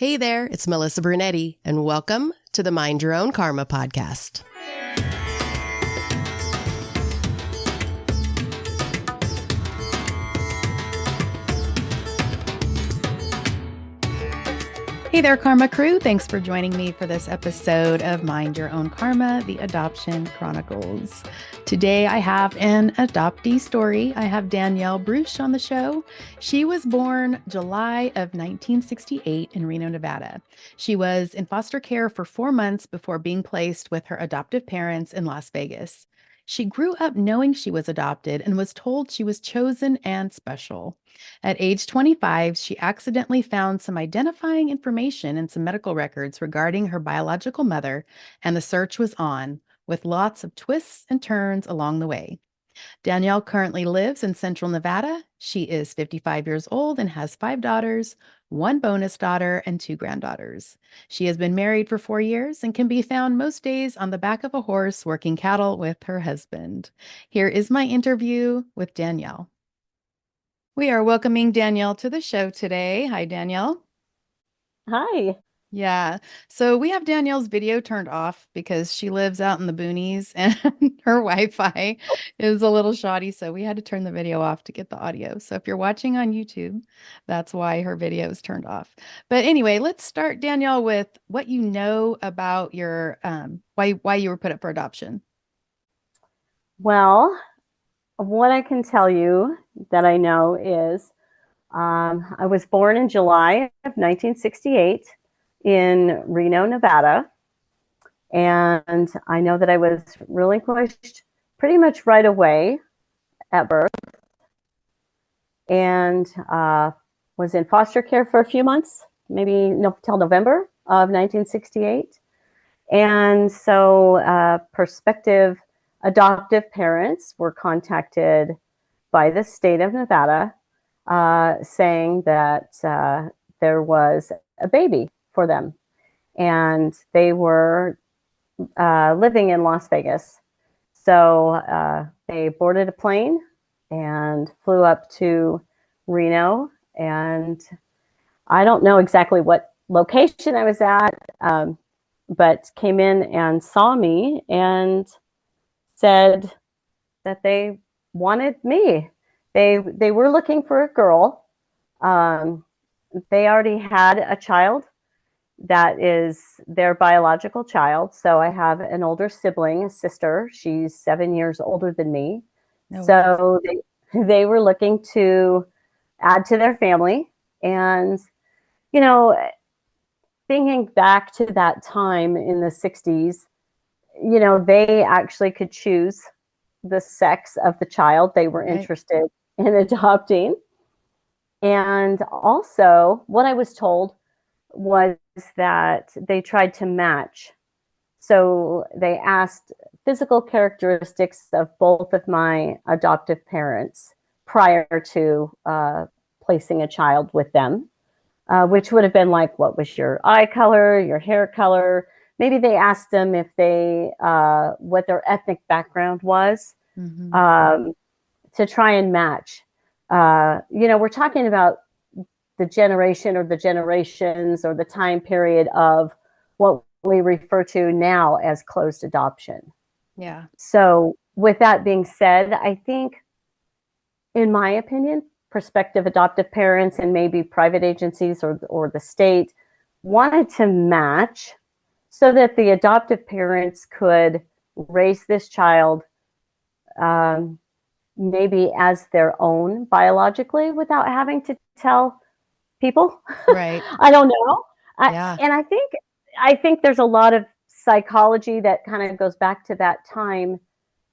Hey there, it's Melissa Brunetti, and welcome to the Mind Your Own Karma podcast. Hey there, Karma crew. Thanks for joining me for this episode of Mind Your Own Karma, the Adoption Chronicles. Today, I have an adoptee story. I have Danielle Bruesch on the show. She was born July of 1968 in Reno, Nevada. She was in foster care for 4 months before being placed with her adoptive parents in Las Vegas. She grew up knowing she was adopted and was told she was chosen and special. At age 25, she accidentally found some identifying information in some medical records regarding her biological mother, and the search was on, with lots of twists and turns along the way. Danielle currently lives in Central Nevada. She is 55 years old and has 5 daughters, 1 bonus daughter, and 2 granddaughters. She has been married for 4 years and can be found most days on the back of a horse working cattle with her husband. Here is my interview with Danielle. We are welcoming Danielle to the show today. Hi, Danielle. Hi. Yeah. So we have Danielle's video turned off because she lives out in the boonies and her Wi-Fi is a little shoddy. So we had to turn the video off to get the audio. So if you're watching on YouTube, that's why her video is turned off. But anyway, let's start, Danielle, with what you know about your why you were put up for adoption. Well, what I can tell you that I know is I was born in July of 1968 in Reno, Nevada. And I know that I was relinquished pretty much right away at birth and was in foster care for a few months, maybe till November of 1968. And so prospective adoptive parents were contacted by the state of Nevada saying that there was a baby for them. And they were living in Las Vegas. So they boarded a plane and flew up to Reno. And I don't know exactly what location I was at, but came in and saw me and said that they wanted me. They were looking for a girl. They already had a child that is their biological child. So I have an older sibling, a sister. She's 7 years older than me. No. So they were looking to add to their family. And, you know, thinking back to that time in the 60s, you know, they actually could choose the sex of the child they were interested in adopting. And also, what I was told was that they tried to match. So they asked physical characteristics of both of my adoptive parents prior to placing a child with them, which would have been like, what was your eye color, your hair color? Maybe they asked them if they, what their ethnic background was, to try and match. You know, we're talking about the generation or the generations or the time period of what we refer to now as closed adoption. Yeah. So with that being said, I think, in my opinion, prospective adoptive parents and maybe private agencies or the state wanted to match so that the adoptive parents could raise this child maybe as their own biologically without having to tell people. Right. I don't know. Yeah. And I think there's a lot of psychology that kind of goes back to that time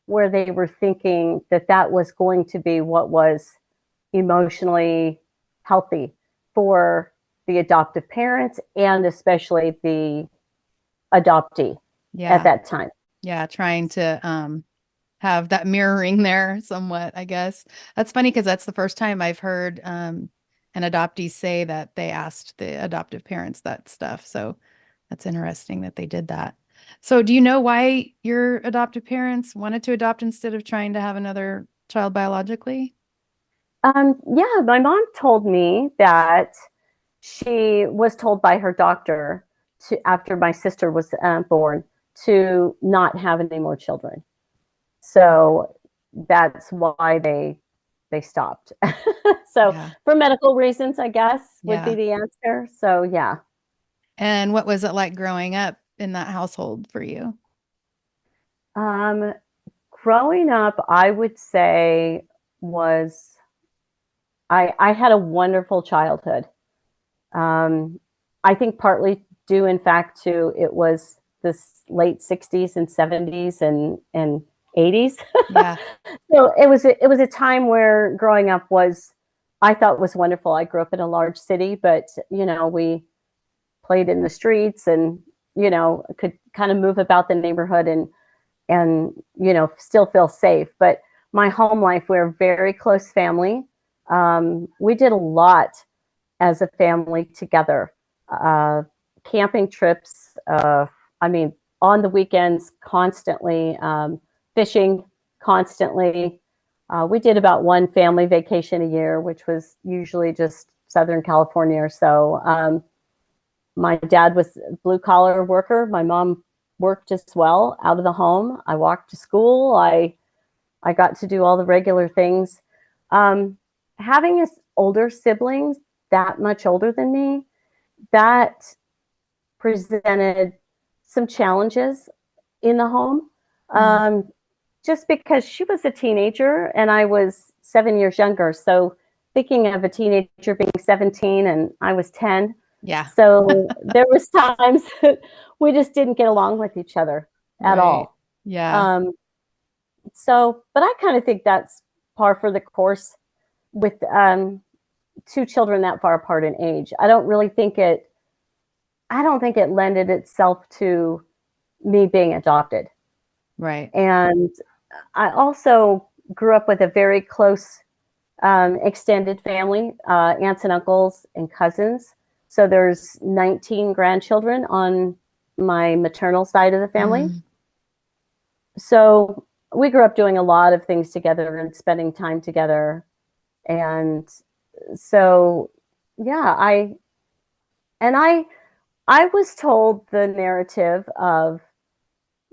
where they were thinking that that was going to be what was emotionally healthy for the adoptive parents and especially the adoptee at that time. Yeah, trying to have that mirroring there somewhat, I guess. That's funny because that's the first time I've heard an adoptee say that they asked the adoptive parents that stuff. So that's interesting that they did that. So do you know why your adoptive parents wanted to adopt instead of trying to have another child biologically? Yeah, my mom told me that she was told by her doctor after my sister was born, to not have any more children. So that's why they stopped. So Yeah. for medical reasons, I guess, would be Yeah. the answer. So yeah. And what was it like growing up in that household for you? Um, Growing up, I would say was I had a wonderful childhood. Um, I think partly due, in fact, to it was this late 60s and 70s and 80s. Yeah. So it was a time where growing up was, I thought, was wonderful. I grew up in a large city, but we played in the streets and could kind of move about the neighborhood and still feel safe. But my home life, we're a very close family. We did a lot as a family together. Uh, Camping trips, I mean, on the weekends, constantly, fishing constantly. We did about one family vacation a year, which was usually just Southern California or so. My dad was a blue collar worker. My mom worked as well out of the home. I walked to school. I got to do all the regular things. Um, Having older siblings that much older than me, that presented some challenges in the home. Mm. Just because she was a teenager and I was 7 years younger. So thinking of a teenager being 17 and I was 10. Yeah. So there was times that we just didn't get along with each other at Right. all. Yeah. Um, but I kind of think that's par for the course with two children that far apart in age. I don't think it lended itself to me being adopted. Right. And I also grew up with a very close extended family, aunts and uncles and cousins. So there's 19 grandchildren on my maternal side of the family. Mm. So we grew up doing a lot of things together and spending time together. And so, yeah, and I was told the narrative of,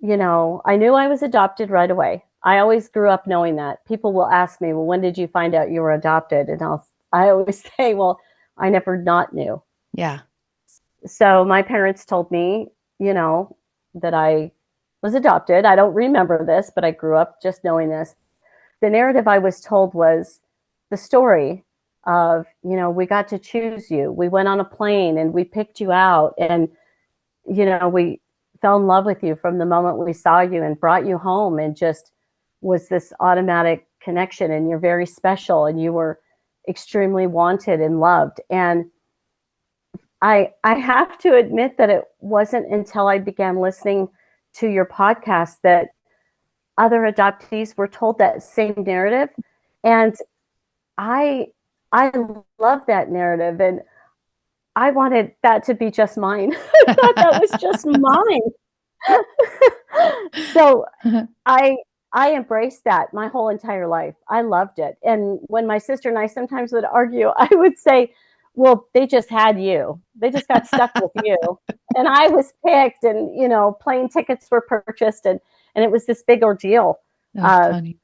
I knew I was adopted right away. I always grew up knowing that. People will ask me, well, when did you find out you were adopted? And I always say, well, I never not knew. Yeah. So my parents told me, that I was adopted. I don't remember this, but I grew up just knowing this. The narrative I was told was the story of, we got to choose you. We went on a plane and we picked you out and, we fell in love with you from the moment we saw you and brought you home, and just was this automatic connection, and you're very special and you were extremely wanted and loved. And I have to admit that it wasn't until I began listening to your podcast that other adoptees were told that same narrative. And I I love that narrative, and I wanted that to be just mine. I thought that was just mine. So I I embraced that my whole entire life. I loved it. And when my sister and I sometimes would argue, I would say, "Well, they just had you. They just got stuck with you." And I was picked, and plane tickets were purchased, and it was this big ordeal. Oh, Uh, funny.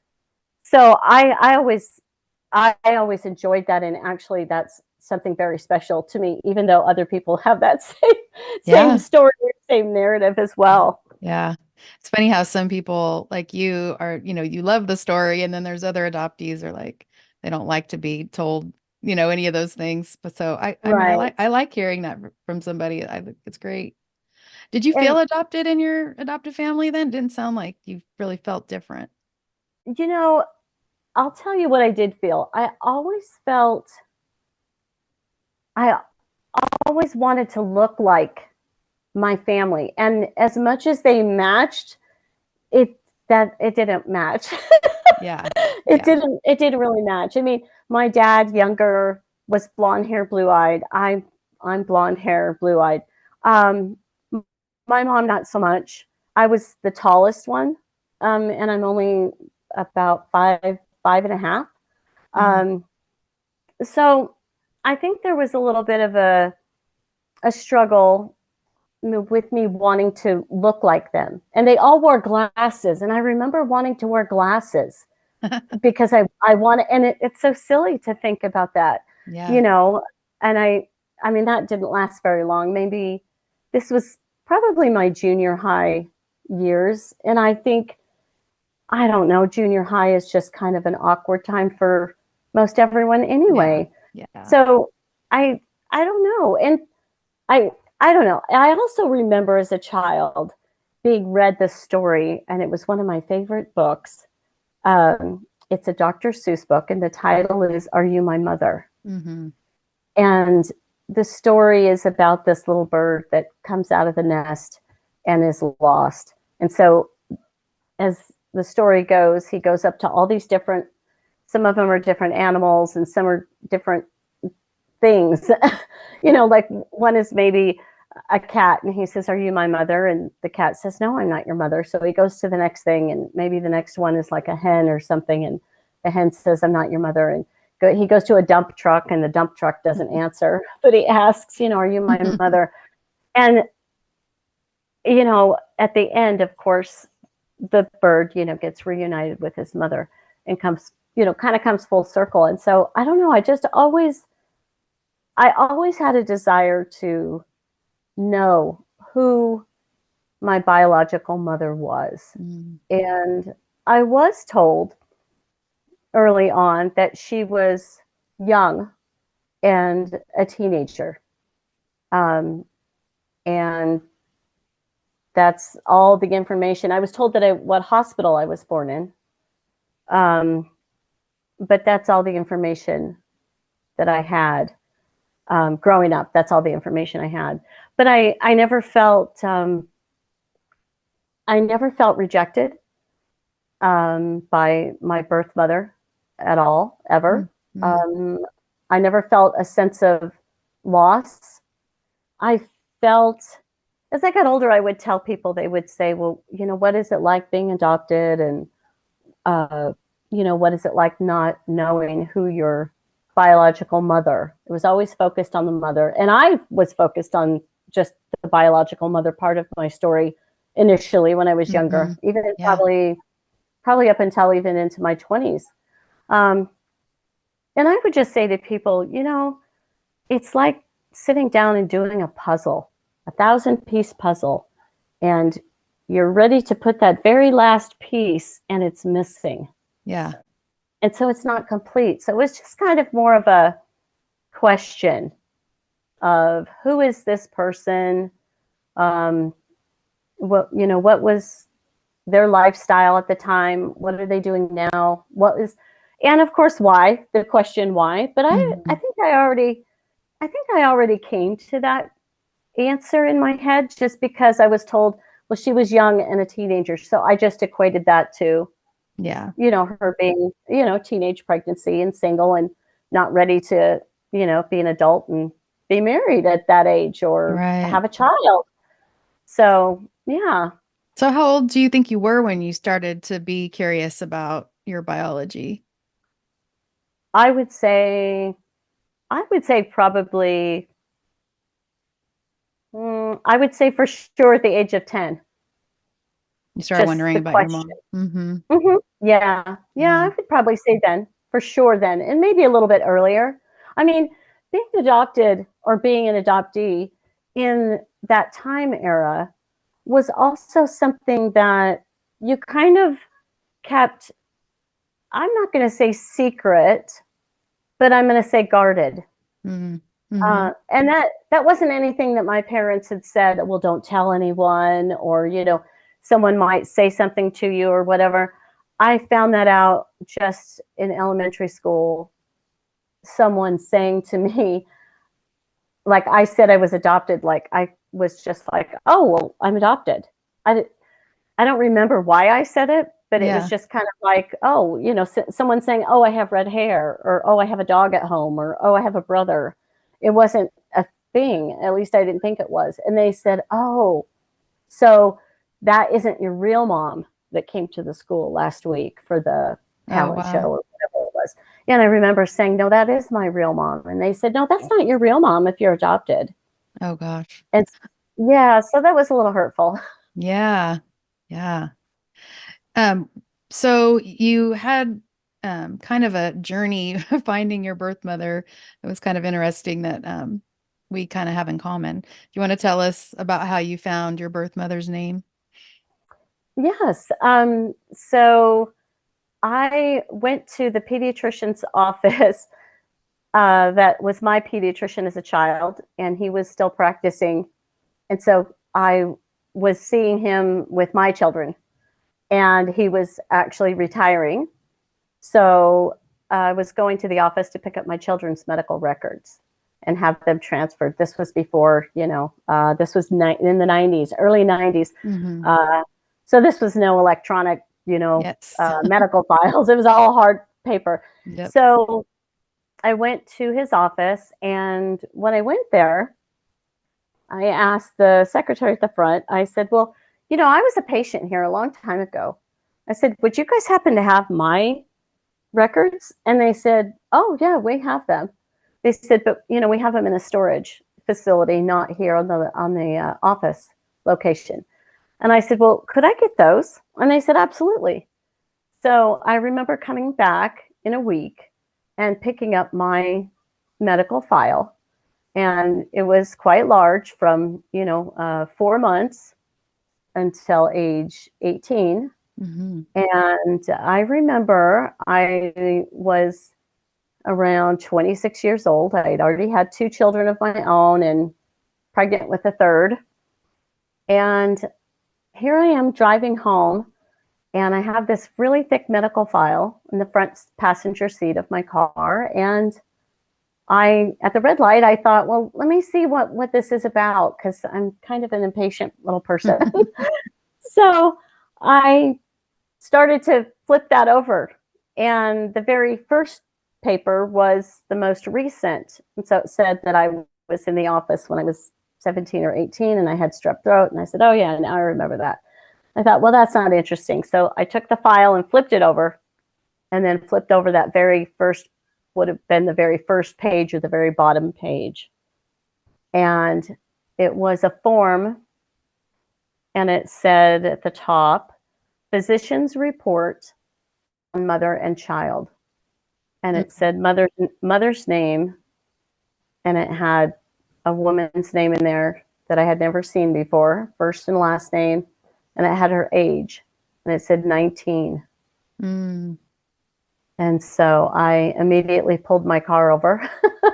so I always enjoyed that, and actually that's something very special to me, even though other people have that same Yeah. story, same narrative as well. Yeah. It's funny how some people like you are, you love the story, and then there's other adoptees are like, they don't like to be told, any of those things. But so I mean, Right. I like hearing that from somebody. I think it's great. Did you feel And adopted in your adoptive family then? Didn't sound like you really felt different. you know, I'll tell you what I did feel. I always wanted to look like my family. And as much as they matched, it didn't match. Yeah. It Yeah. didn't really match. I mean, my dad, younger, was blonde hair, blue eyed. I'm blonde hair, blue eyed. Um, my mom, not so much. I was the tallest one, and I'm only about five and a half. Mm. Um, so I think there was a little bit of a struggle with me wanting to look like them. And they all wore glasses. And I remember wanting to wear glasses because I want to, and it's so silly to think about that, Yeah. you know, and I mean, that didn't last very long. Maybe this was probably my junior high years. And I think, I don't know, junior high is just kind of an awkward time for most everyone anyway. Yeah. So I, I don't know. And I, I don't know. I also remember as a child being read this story, and it was one of my favorite books. It's a Dr. Seuss book, and the title is "Are You My Mother?" Mm-hmm. And the story is about this little bird that comes out of the nest and is lost. And so, as the story goes, he goes up to all these different. Some of them are different animals, and some are different things. You know, like one is maybe a cat, and he says, "Are you my mother?" And the cat says, "No, I'm not your mother." So he goes to the next thing, and maybe the next one is like a hen or something, and the hen says, "I'm not your mother." And he goes to a dump truck, and the dump truck doesn't answer, but he asks, you know, "Are you my mother?" And, you know, at the end, of course, the bird, you know, gets reunited with his mother and comes, you know, kind of comes full circle. And so I don't know, I always had a desire to know who my biological mother was. Mm. And I was told early on that she was young and a teenager. Um, and that's all the information. I was told that what hospital I was born in. But that's all the information that I had growing up. That's all the information I had. But I never felt rejected by my birth mother at all, ever. Mm-hmm. I never felt a sense of loss. I felt, as I got older, I would tell people, they would say, "Well, you know, what is it like being adopted? And, uh, you know, what is it like not knowing who your biological mother?" It was always focused on the mother. And I was focused on just the biological mother part of my story initially when I was Mm-hmm. younger, even Yeah. probably up until even into my 20s. Um, and I would just say to people, you know, it's like sitting down and doing a puzzle, 1,000-piece puzzle, and you're ready to put that very last piece and it's missing. Yeah. And so it's not complete. So it's just kind of more of a question of who is this person? What was their lifestyle at the time? What are they doing now? And of course, why? The question why. But Mm-hmm. I think I already came to that answer in my head just because I was told, well, she was young and a teenager. So I just equated that to, Yeah. you know, her being, you know, teenage pregnancy and single and not ready to, you know, be an adult and be married at that age or Right. have a child. So, yeah, So how old do you think you were when you started to be curious about your biology? I would say, I would say probably, I would say for sure at the age of 10. You started Just wondering the about your question. mom. Mm-hmm. Yeah. Yeah, Yeah. I would probably say then, for sure then, and maybe a little bit earlier. I mean, being adopted or being an adoptee in that time era was also something that you kind of kept, I'm not going to say secret, but I'm going to say guarded. Mm-hmm. Mm-hmm. And that wasn't anything that my parents had said, well, don't tell anyone, or, you know, someone might say something to you or whatever. I found that out just in elementary school. Someone saying to me, like I said, I was adopted. Like I was just like, oh, well, I'm adopted. I, I don't remember why I said it, but it was Yeah. just kind of like, oh, you know, someone saying, oh, I have red hair, or oh, I have a dog at home, or oh, I have a brother. It wasn't a thing. At least I didn't think it was. And they said, oh, so that isn't your real mom that came to the school last week for the Oh, talent show wow. or whatever it was. Yeah, and I remember saying, no, that is my real mom. And they said, no, that's not your real mom if you're adopted. Oh gosh. And yeah, so that was a little hurtful. Yeah. Yeah. Um, so you had kind of a journey finding your birth mother. It was kind of interesting that we kind of have in common. Do you want to tell us about how you found your birth mother's name? Yes. So I went to the pediatrician's office. That was my pediatrician as a child, and he was still practicing. And so I was seeing him with my children, and he was actually retiring. So I was going to the office to pick up my children's medical records and have them transferred. This was before, this was in the 90s, early 90s. Mm-hmm. So this was no electronic, Yes. medical files. It was all hard paper. Yep. So I went to his office, and when I went there, I asked the secretary at the front, I said, well, I was a patient here a long time ago. I said, would you guys happen to have my records? And they said, oh, yeah, we have them. They said, but, we have them in a storage facility, not here on the office location. And I said, well, could I get those? And they said, absolutely. So I remember coming back in a week and picking up my medical file. And it was quite large from, 4 months until age 18. Mm-hmm. And I remember I was around 26 years old. I'd already had 2 children of my own and pregnant with a third. And here I am driving home, and I have this really thick medical file in the front passenger seat of my car. And at the red light, I thought, well, let me see what this is about, because I'm kind of an impatient little person. So I started to flip that over. And the very first paper was the most recent. And so it said that I was in the office when I was 17 or 18 and I had strep throat. And I said, oh, yeah, now I remember that. I thought, well, that's not interesting. So I took the file and flipped it over, and then flipped over that very first, would have been the very first page or the very bottom page. And it was a form, and it said at the top, physician's report on mother and child. And it said mother's name, and it had a woman's name in there that I had never seen before, first and last name, and it had her age, and it said 19. Mm. And so I immediately pulled my car over.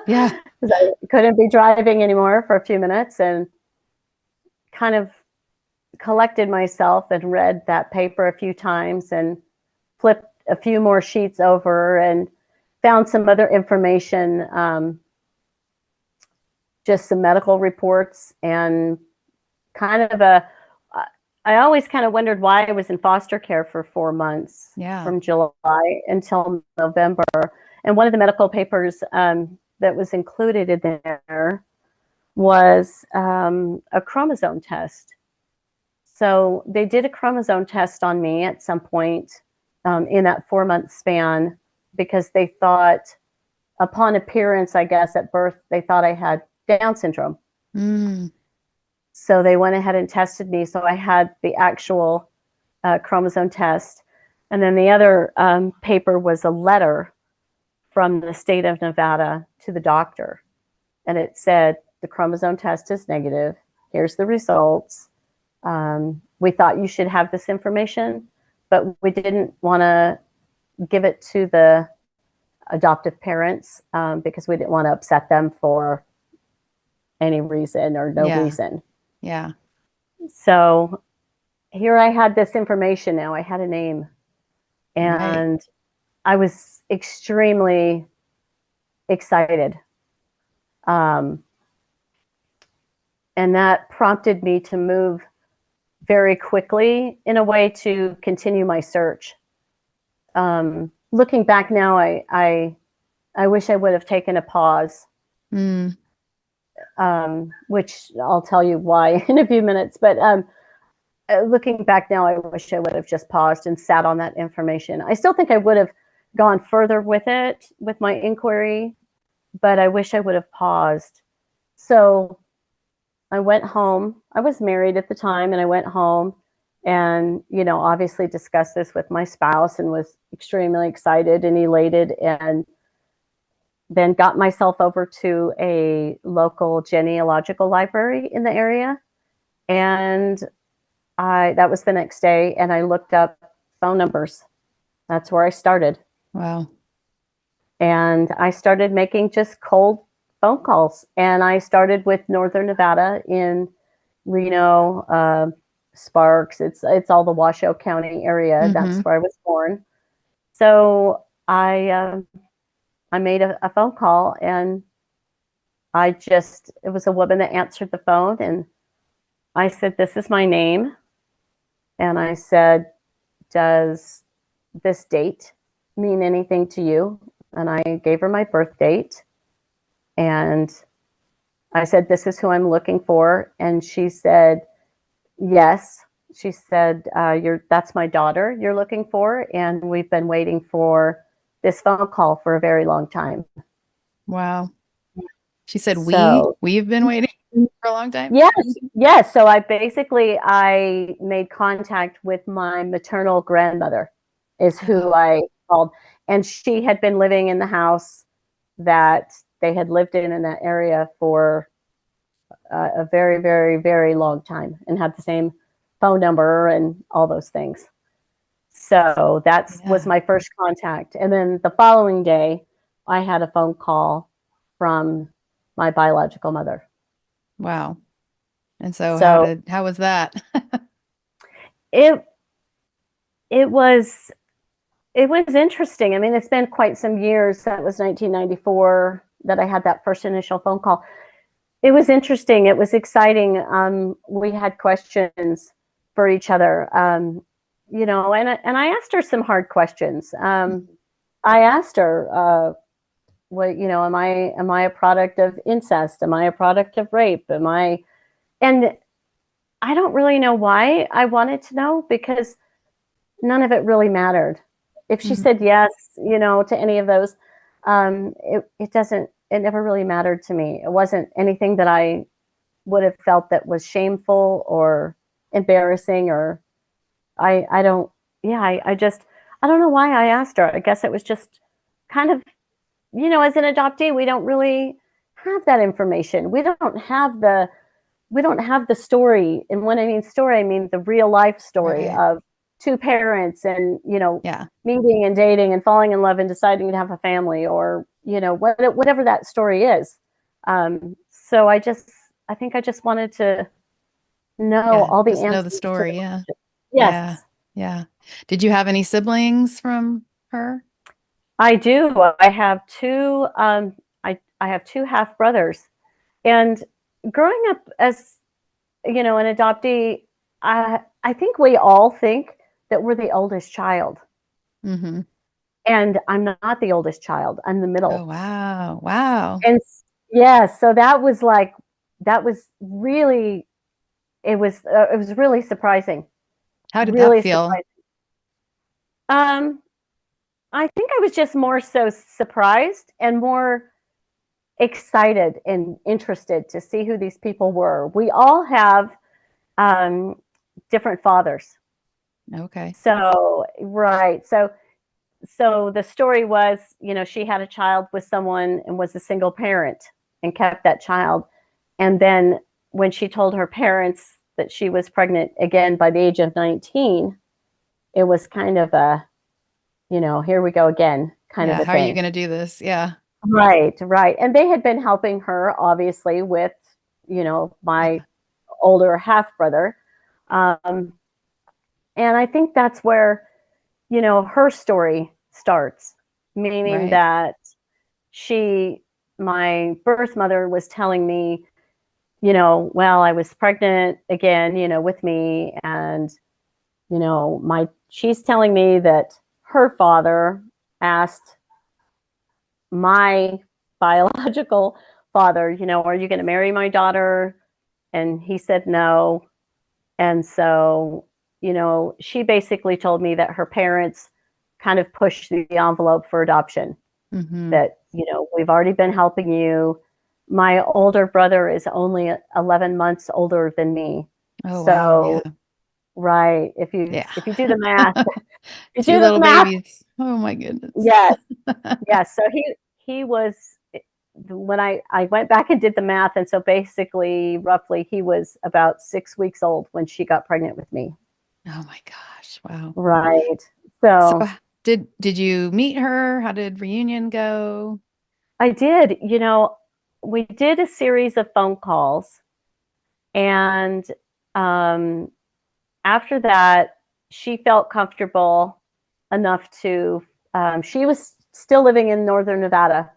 Yeah. Because I couldn't be driving anymore for a few minutes, and kind of collected myself and read that paper a few times and flipped a few more sheets over and found some other information, just some medical reports, and kind of I always kind of wondered why I was in foster care for 4 months, from July until November. And one of the medical papers that was included in there was a chromosome test. So they did a chromosome test on me at some point in that 4-month span, because they thought, upon appearance, I guess, at birth, they thought I had Down syndrome. Mm. So they went ahead and tested me. So I had the actual chromosome test. And then the other paper was a letter from the state of Nevada to the doctor. And it said, the chromosome test is negative. Here's the results. We thought you should have this information, but we didn't want to give it to the adoptive parents because we didn't want to upset them for any reason or no reason. Yeah. So here I had this information now. I had a name, and I was extremely excited. And that prompted me to move very quickly in a way to continue my search. Looking back now, I wish I would have taken a pause, which I'll tell you why in a few minutes. But looking back now, I wish I would have just paused and sat on that information. I still think I would have gone further with it, with my inquiry, but I wish I would have paused. So I went home. I was married at the time, and I went home and, obviously discussed this with my spouse and was extremely excited and elated, and then got myself over to a local genealogical library in the area. And that was the next day, and I looked up phone numbers. That's where I started. Wow. And I started making just cold phone calls. And I started with Northern Nevada in Reno, Sparks. It's all the Washoe County area. Mm-hmm. That's where I was born. So I made a phone call, and it was a woman that answered the phone, and I said, "This is my name." And I said, "Does this date mean anything to you?" And I gave her my birth date. And I said, "This is who I'm looking for." And she said, "Yes." She said, "That's my daughter you're looking for. And we've been waiting for this phone call for a very long time." Wow. She said, So, we've been waiting for a long time. Yes. So I made contact with my maternal grandmother, is who I called. And she had been living in the house that they had lived in that area for a very, very, very long time, and had the same phone number and all those things. So that was my first contact. And then the following day, I had a phone call from my biological mother. Wow. And so how was that? It was interesting. I mean, it's been quite some years. That was 1994 that I had that first initial phone call. It was interesting. It was exciting. We had questions for each other, and I asked her some hard questions. I asked her, "What, am I a product of incest? Am I a product of rape? And I don't really know why I wanted to know, because none of it really mattered. If she said yes, to any of those, it never really mattered to me. It wasn't anything that I would have felt that was shameful or embarrassing, or I don't know why I asked her. I guess it was just kind of, as an adoptee, we don't really have that information. We don't have the story. And when I mean story, I mean the real life story of two parents, and meeting and dating and falling in love and deciding to have a family, or whatever that story is. So I think I just wanted to know all the answers. Know the story. Yes. Yeah. Did you have any siblings from her? I do. I have two. I have two half brothers, and growing up as an adoptee, I think we all think that we're the oldest child. Mm-hmm. And I'm not the oldest child. I'm the middle. Oh, wow. And so that was really, it was really surprising. How did that feel? I think I was just more so surprised and more excited and interested to see who these people were. We all have different fathers. Okay. So, right. So the story was, she had a child with someone and was a single parent and kept that child. And then when she told her parents that she was pregnant again by the age of 19, it was kind of a, here we go again kind of a thing. How are you going to do this? Yeah. Right. And they had been helping her, obviously, with, my older half brother. And I think that's where, her story starts, meaning that my birth mother was telling me, well, I was pregnant again, with me. And, she's telling me that her father asked my biological father, "Are you going to marry my daughter?" And he said no. And so, she basically told me that her parents kind of push the envelope for adoption. That, we've already been helping you. My older brother is only 11 months older than me. Oh, so, wow. Yeah. Right. If you do the math, if you Two do the little math, babies. Oh my goodness. yes. Yes. So he was, when I went back and did the math, and so basically, roughly, he was about 6 weeks old when she got pregnant with me. Oh my gosh. Wow. Right. So So did you meet her? How did reunion go? I did, we did a series of phone calls, and after that, she felt comfortable enough to, she was still living in northern Nevada.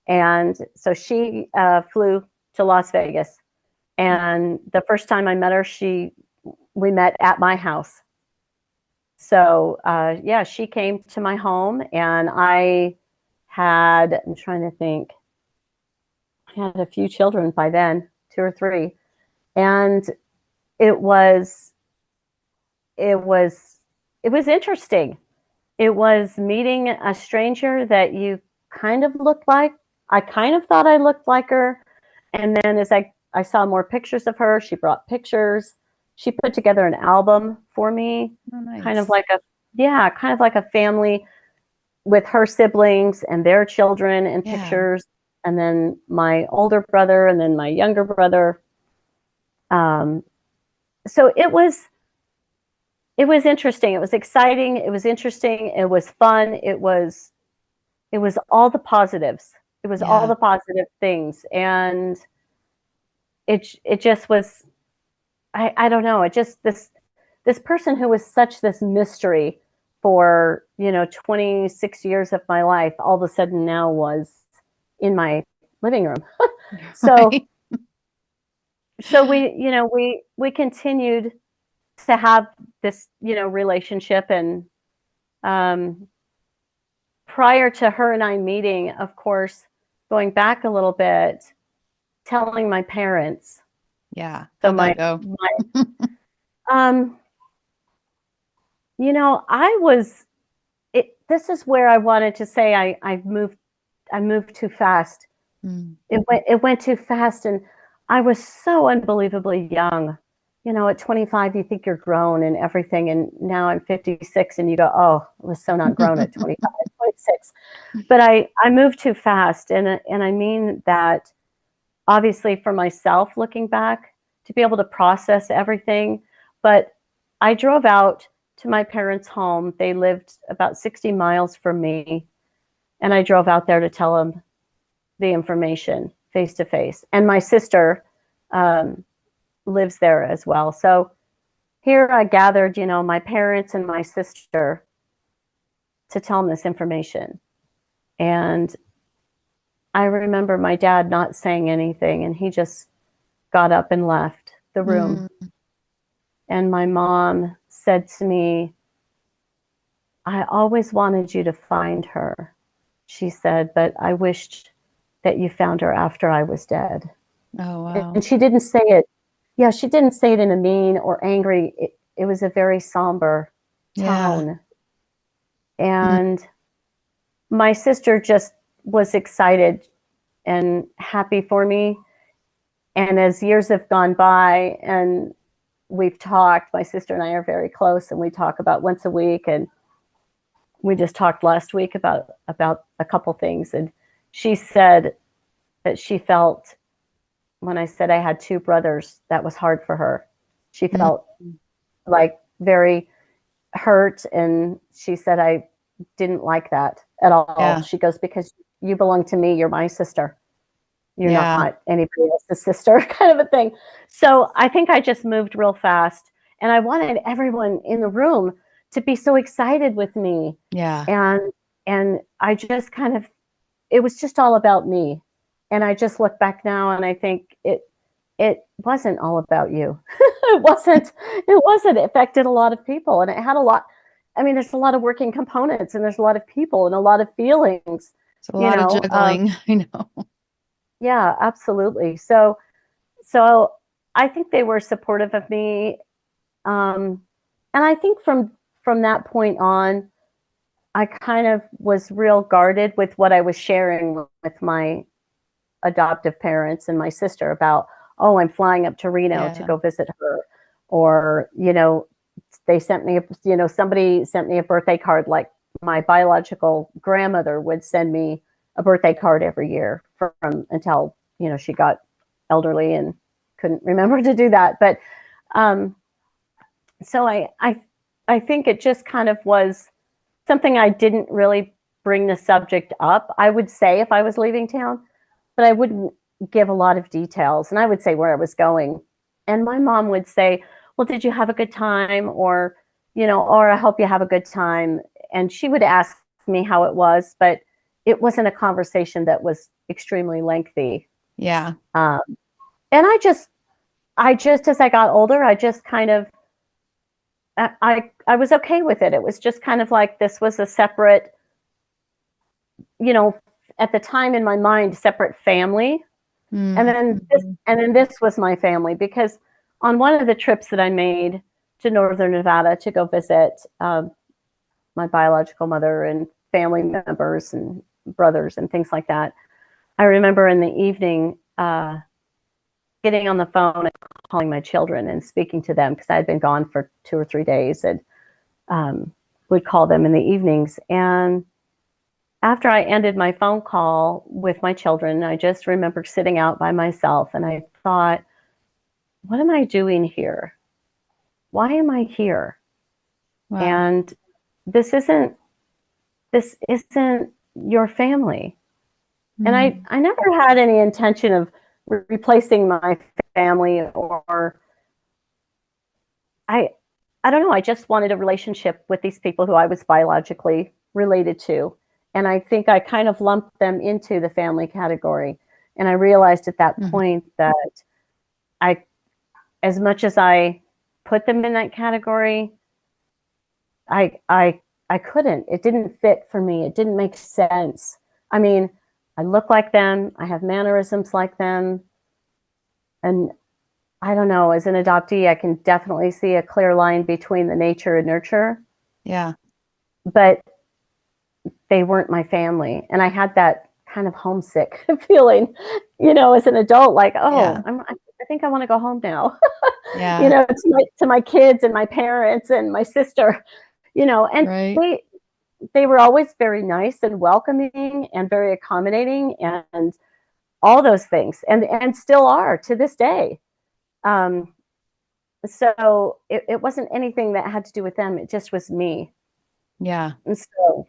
And so she flew to Las Vegas. And the first time I met her, we met at my house. So yeah, she came to my home, and I'm trying to think, I had a few children by then, 2 or 3. And it was interesting. It was meeting a stranger that you kind of looked like. I kind of thought I looked like her. And then as I saw more pictures of her, she brought pictures. She put together an album for me. Oh, nice. Kind of like a family with her siblings and their children and pictures. And then my older brother and then my younger brother. So it was interesting. It was exciting. It was interesting. It was fun. It was all the positives. It was all the positive things. And it just was, I don't know. It just, this person who was such this mystery for, 26 years of my life, all of a sudden now was in my living room. So, Right. so we continued to have this, relationship. And prior to her and I meeting, of course, going back a little bit, telling my parents. Yeah. So How'd that go? This is where I wanted to say I moved too fast. It went too fast, and I was so unbelievably young. At 25, you think you're grown and everything, and now I'm 56, and you go, oh, I was so not grown at 25, 26. But I moved too fast, and I mean that obviously for myself looking back, to be able to process everything. But I drove out to my parents' home. They lived about 60 miles from me, and I drove out there to tell them the information face to face. And my sister lives there as well. So here I gathered, my parents and my sister to tell them this information. And I remember my dad not saying anything, and he just got up and left the room. And my mom said to me, I always wanted you to find her. She said, but I wished that you found her after I was dead. Oh, wow. And she didn't say it. Yeah, she didn't say it in a mean or angry. It was a very somber tone. And my sister just was excited and happy for me. And as years have gone by and we've talked, my sister and I are very close, and we talk about once a week. And we just talked last week about a couple things. And she said that she felt, when I said I had 2 brothers, that was hard for her. She felt like very hurt. And she said, I didn't like that at all. Yeah. She goes, because you belong to me. You're my sister. You're not anybody else's sister, kind of a thing. So I think I just moved real fast, and I wanted everyone in the room to be so excited with me. Yeah. And I just kind of, it was just all about me. And I just look back now and I think it wasn't all about you. It wasn't. It affected a lot of people, and it had a lot. I mean, there's a lot of working components, and there's a lot of people and a lot of feelings. It's a lot of juggling. I know. Yeah, absolutely. So I think they were supportive of me. And I think from that point on, I kind of was real guarded with what I was sharing with my adoptive parents and my sister about, oh, I'm flying up to Reno to go visit her. Or, they sent me, somebody sent me a birthday card, like my biological grandmother would send me a birthday card every year from until, she got elderly and couldn't remember to do that. But so I think it just kind of was something I didn't really bring the subject up. I would say if I was leaving town, but I wouldn't give a lot of details. And I would say where I was going. And my mom would say, well, did you have a good time? Or, or I hope you have a good time. And she would ask me how it was, but it wasn't a conversation that was extremely lengthy. Yeah. And I just, as I got older, I just kind of, I was okay with it. It was just kind of like this was a separate, at the time in my mind, separate family. Mm-hmm. And then this was my family, because on one of the trips that I made to Northern Nevada to go visit my biological mother and family members and brothers and things like that, I remember in the evening getting on the phone and calling my children and speaking to them, because I had been gone for 2 or 3 days, and would call them in the evenings. And after I ended my phone call with my children, I just remember sitting out by myself, and I thought, what am I doing here? Why am I here? Wow. And this isn't your family. Mm-hmm. And I never had any intention of replacing my family, or I don't know. I just wanted a relationship with these people who I was biologically related to. And I think I kind of lumped them into the family category. And I realized at that point that as much as I put them in that category, I couldn't. It didn't fit for me. It didn't make sense. I mean, I look like them. I have mannerisms like them. And I don't know, as an adoptee, I can definitely see a clear line between the nature and nurture. Yeah. But they weren't my family. And I had that kind of homesick feeling, as an adult, like, oh, yeah. I think I want to go home now, Yeah. To my kids and my parents and my sister, and right. They were always very nice and welcoming and very accommodating and all those things, and still are to this day. So it wasn't anything that had to do with them. It just was me. Yeah. And so.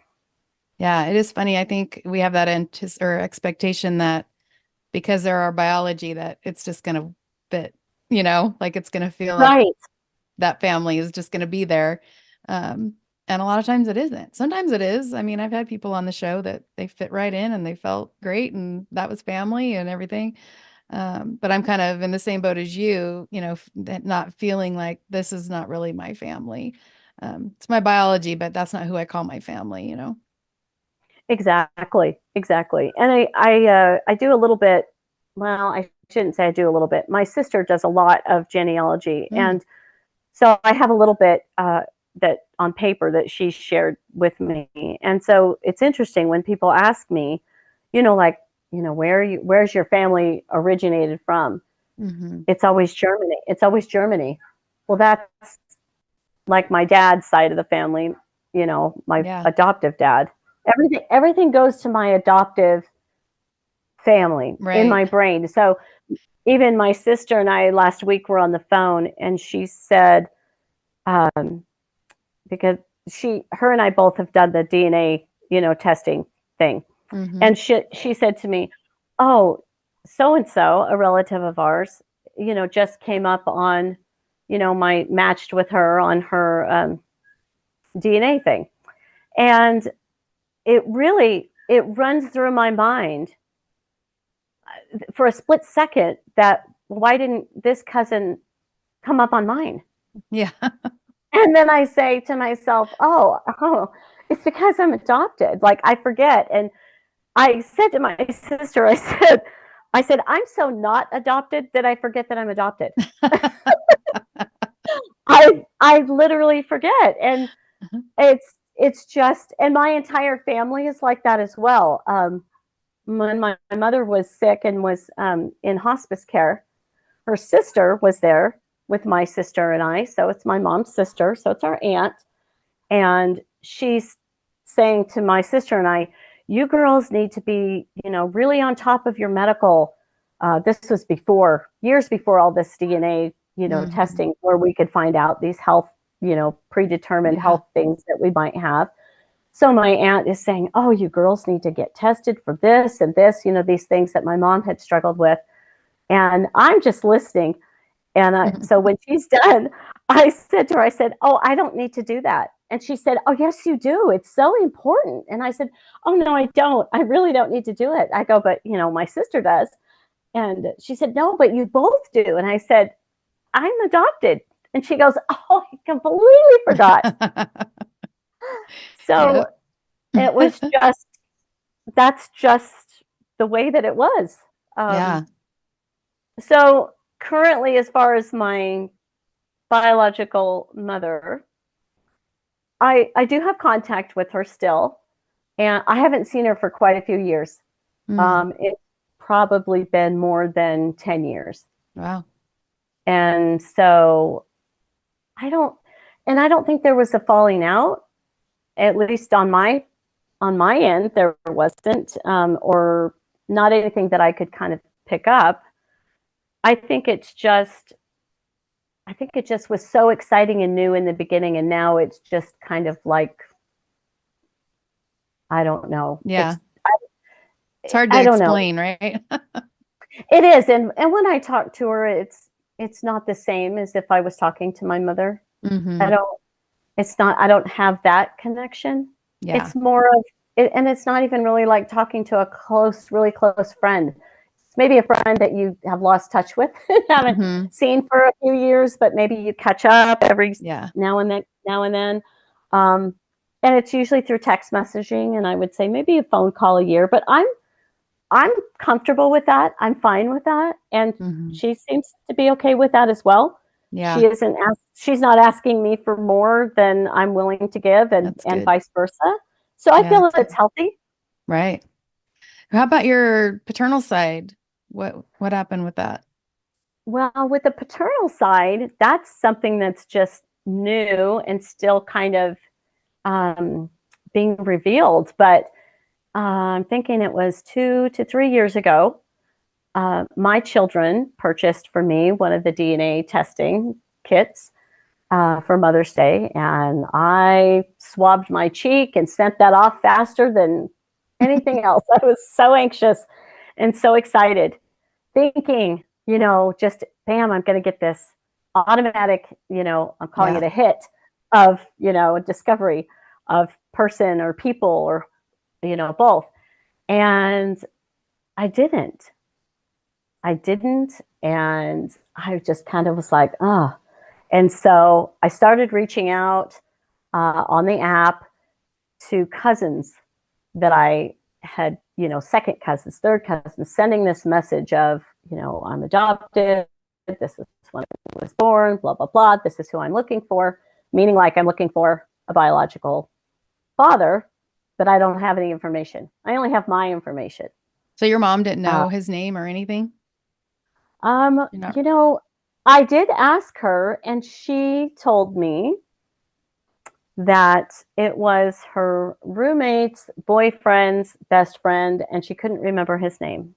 Yeah, it is funny. I think we have that expectation that because they're our biology, that it's just going to fit, like it's going to feel like that family is just going to be there. And a lot of times it isn't. Sometimes it is. I mean, I've had people on the show that they fit right in and they felt great and that was family and everything. But I'm kind of in the same boat as you, not feeling like this is not really my family. It's my biology, but that's not who I call my family, Exactly. And I do a little bit. Well, I shouldn't say I do a little bit. My sister does a lot of genealogy, and so I have a little bit that on paper that she shared with me. And so it's interesting when people ask me, where's your family originated from? Mm-hmm. It's always Germany. Well, that's like my dad's side of the family. My adoptive dad. Everything goes to my adoptive family in my brain. So even my sister and I last week were on the phone, and she said, because her and I both have done the DNA, testing thing. Mm-hmm. And she said to me, oh, so-and-so, a relative of ours, just came up on, matched with her on her DNA thing. And it runs through my mind for a split second that why didn't this cousin come up on mine? Yeah. And then I say to myself, oh, it's because I'm adopted. Like I forget. And I said to my sister, I said, I'm so not adopted that I forget that I'm adopted. I literally forget. And it's just, and my entire family is like that as well. When my mother was sick and was in hospice care, her sister was there with my sister and I. So it's my mom's sister. So it's our aunt. And she's saying to my sister and I, you girls need to be, really on top of your medical. This was years before all this DNA, testing, where we could find out these health, predetermined health things that we might have. So my aunt is saying, oh, you girls need to get tested for this and this, these things that my mom had struggled with. And I'm just listening. And so when she's done, I said to her, oh, I don't need to do that. And she said, oh, yes, you do. It's so important. And I said, oh, no, I don't. I really don't need to do it. I go, but, my sister does. And she said, no, but you both do. And I said, I'm adopted. And she goes, oh, I completely forgot. So it was that's just the way that it was. So currently, as far as my biological mother, I do have contact with her still, and I haven't seen her for quite a few years. It's probably been more than 10 years. Wow. And so I don't think there was a falling out, at least on my end. There wasn't, or not anything that I could kind of pick up. I think it just was so exciting and new in the beginning, and now it's just kind of like, I don't know. Yeah. It's hard to explain, right? It is. And when I talk to her, it's not the same as if I was talking to my mother. I don't have that connection. Yeah. It's more of it, and it's not even really like talking to a really close friend. It's maybe a friend that you have lost touch with, haven't seen for a few years, but maybe you catch up every now and then. And it's usually through text messaging, and I would say maybe a phone call a year, but I'm comfortable with that. I'm fine with that. And she seems to be okay with that as well. Yeah. She's not asking me for more than I'm willing to give, and vice versa. So I feel that it's healthy. Right. How about your paternal side? What happened with that? Well, with the paternal side, that's something that's just new and still kind of being revealed. But I'm thinking it was 2 to 3 years ago, my children purchased for me one of the DNA testing kits for Mother's Day, and I swabbed my cheek and sent that off faster than anything else. I was so anxious and so excited, thinking, just bam, I'm going to get this automatic, I'm calling it a hit of, a discovery of person or people or, both. And I didn't. And I just kind of was like, oh. And so I started reaching out on the app to cousins that I had, second cousins, third cousins, sending this message of, I'm adopted. This is when I was born, blah, blah, blah. This is who I'm looking for, meaning like I'm looking for a biological father, but I don't have any information. I only have my information. So your mom didn't know his name or anything? I did ask her, and she told me that it was her roommate's boyfriend's best friend, and she couldn't remember his name.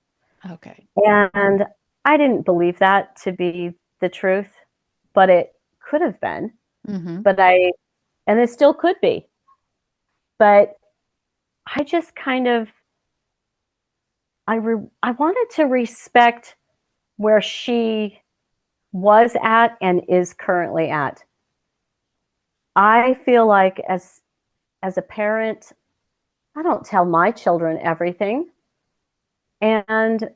Okay. And I didn't believe that to be the truth, but it could have been. And it still could be. But I just kind of, I wanted to respect where she was at and is currently at. I feel like as a parent, I don't tell my children everything. And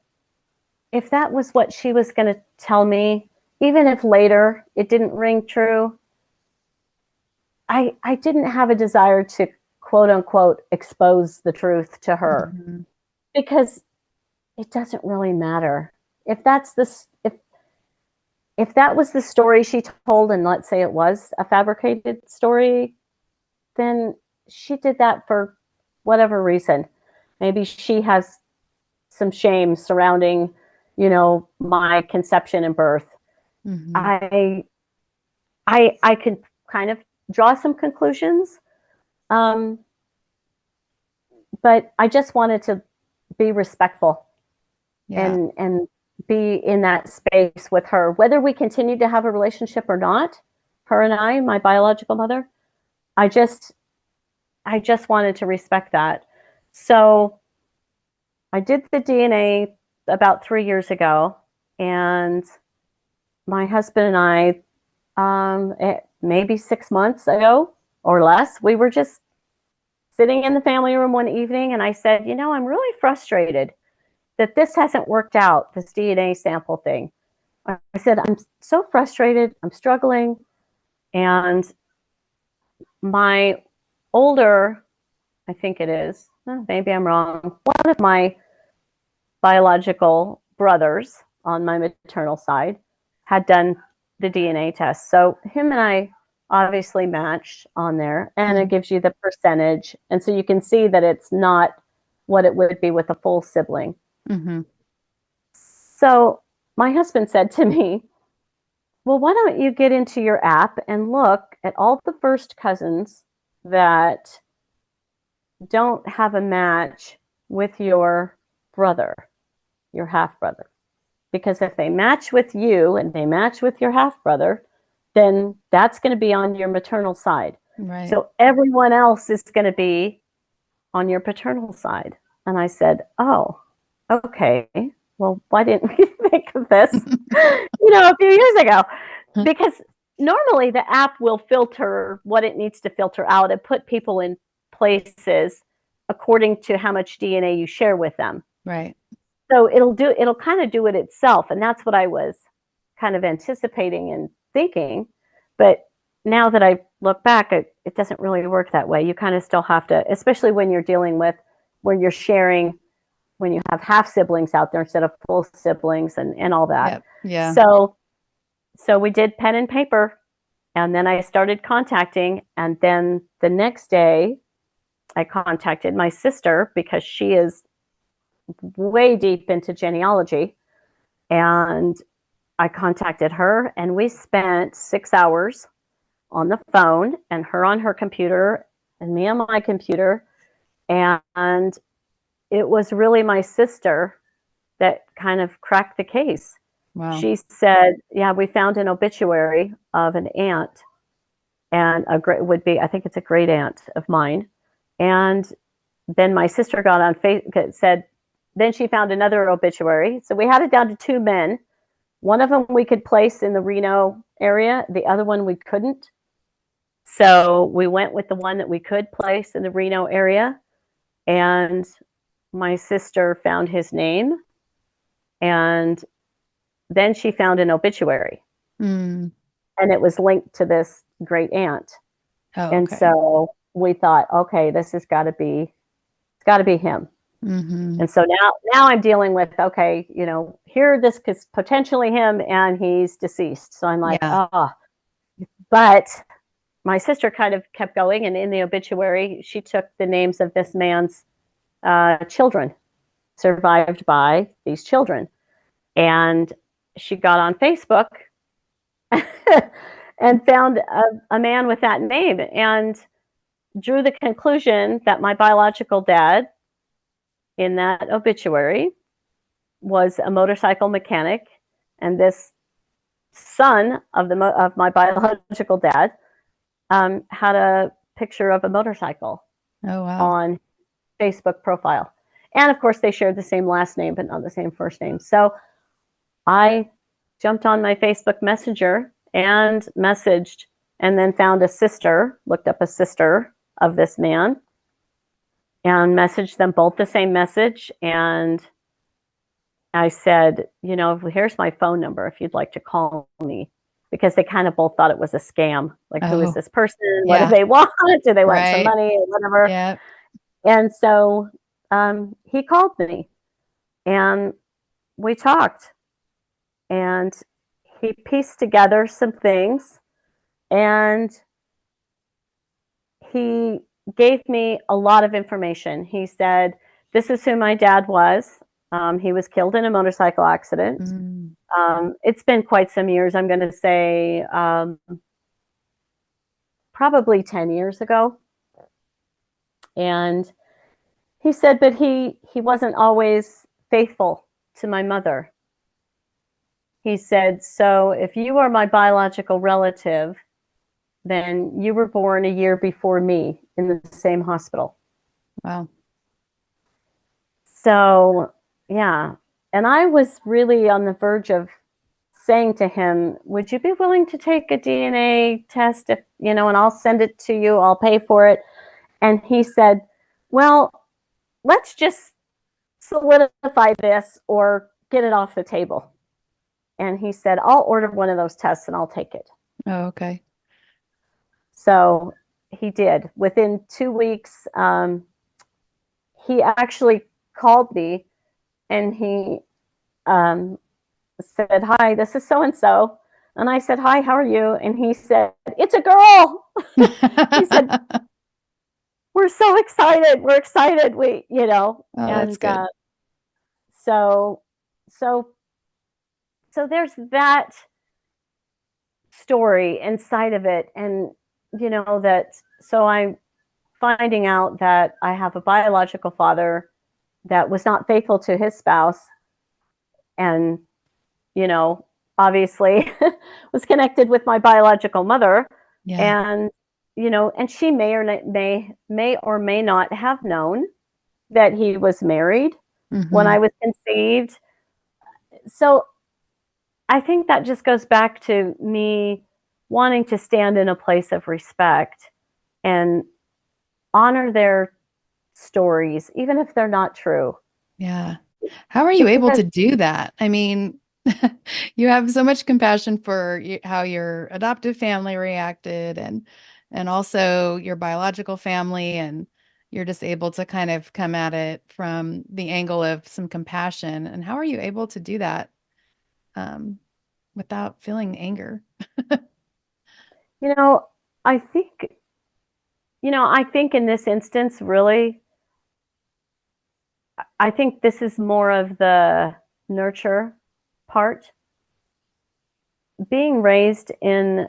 if that was what she was going to tell me, even if later it didn't ring true, I didn't have a desire to quote unquote expose the truth to her, because it doesn't really matter. If that's if that was the story she told, and let's say it was a fabricated story, then she did that for whatever reason. Maybe she has some shame surrounding, my conception and birth. Mm-hmm. I could kind of draw some conclusions, but I just wanted to be respectful and be in that space with her, whether we continued to have a relationship or not. Her and I, my biological mother, I just wanted to respect that. So I did the DNA about 3 years ago, and my husband and I, maybe 6 months ago or less, we were just sitting in the family room one evening, and I said, I'm really frustrated that this hasn't worked out, this DNA sample thing. I said, I'm so frustrated, I'm struggling, and my older, I think it is, maybe I'm wrong, one of my biological brothers on my maternal side had done the DNA test. So him and I obviously matched on there, and it gives you the percentage. And so you can see that it's not what it would be with a full sibling. Mm-hmm. So my husband said to me, well, why don't you get into your app and look at all the first cousins that don't have a match with your brother, your half brother. Because if they match with you and they match with your half brother, then that's going to be on your maternal side. Right. So everyone else is going to be on your paternal side. And I said, oh, okay. Well, why didn't we think of this, a few years ago? Because normally the app will filter what it needs to filter out and put people in places according to how much DNA you share with them. Right. So it'll kind of do it itself. And that's what I was kind of anticipating and thinking. But now that I look back, it doesn't really work that way. You kind of still have to, especially when you're dealing with, where you're sharing, when you have half siblings out there instead of full siblings and all that. Yep. Yeah. So we did pen and paper, and then I started contacting. And then the next day I contacted my sister, because she is way deep into genealogy, and I contacted her, and we spent 6 hours on the phone, and her on her computer and me on my computer. And it was really my sister that kind of cracked the case. Wow. She said, yeah, we found an obituary of an aunt, and I think it's a great aunt of mine. And then my sister got on Facebook, said, then she found another obituary. So we had it down to 2 men. One of them we could place in the Reno area. The other one we couldn't. So we went with the one that we could place in the Reno area. And my sister found his name. And then she found an obituary. And it was linked to this great aunt. Oh, and okay. So we thought, okay, this has got to be, it's got to be him. Mm-hmm. And so now I'm dealing with, okay, here this is potentially him, and he's deceased. So I'm like, but my sister kind of kept going, and in the obituary, she took the names of this man's children, survived by these children. And she got on Facebook and found a man with that name, and drew the conclusion that my biological dad in that obituary was a motorcycle mechanic, and this son of my biological dad had a picture of a motorcycle on Facebook profile. And of course, they shared the same last name, but not the same first name. So I jumped on my Facebook Messenger and messaged, and then found a sister, looked up a sister of this man, and messaged them both the same message. And I said, here's my phone number if you'd like to call me, because they kind of both thought it was a scam. Like, who is this person? What do they want? Do they want some money or whatever? Yeah. And so he called me, and we talked, and he pieced together some things, and he gave me a lot of information. He said, this is who my dad was. He was killed in a motorcycle accident. Mm. It's been quite some years. I'm going to say probably 10 years ago. And he said, but he wasn't always faithful to my mother. He said, so if you are my biological relative, then you were born a year before me in the same hospital. Wow. So, yeah. And I was really on the verge of saying to him, would you be willing to take a DNA test if, and I'll send it to you, I'll pay for it. And he said, well, let's just solidify this or get it off the table. And he said, I'll order one of those tests and I'll take it. Oh, okay. So he did. Within 2 weeks, he actually called me and he said, hi, this is so-and-so. And I said, hi, how are you? And he said, it's a girl. He said, we're so excited. We're excited. Oh, and that's good. So there's that story inside of it. And, so I'm finding out that I have a biological father that was not faithful to his spouse and, obviously was connected with my biological mother. Yeah. And, and she may or may not have known that he was married when I was conceived. So I think that just goes back to me wanting to stand in a place of respect and honor their stories, even if they're not true. Yeah. How are you able to do that? I mean, you have so much compassion for how your adoptive family reacted and also your biological family, and you're just able to kind of come at it from the angle of some compassion. And how are you able to do that without feeling anger? I think, I think in this instance, really, I think this is more of the nurture part. Being raised in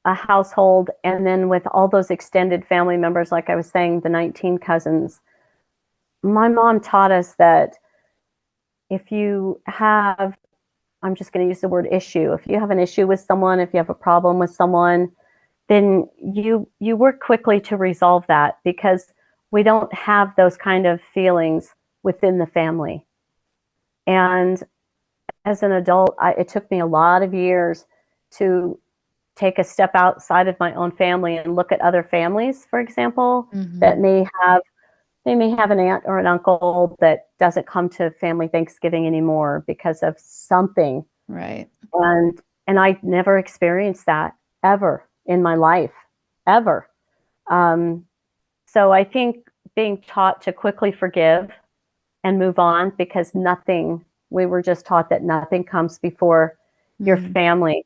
a household and then with all those extended family members, like I was saying, the 19 cousins, my mom taught us that if you have, I'm just going to use the word issue, if you have an issue with someone, if you have a problem with someone, then you work quickly to resolve that, because we don't have those kind of feelings within the family. And as an adult, it took me a lot of years to take a step outside of my own family and look at other families, for example, that may have an aunt or an uncle that doesn't come to family Thanksgiving anymore because of something. Right. And I never experienced that ever in my life, ever. So I think being taught to quickly forgive and move on, because we were just taught that nothing comes before your family.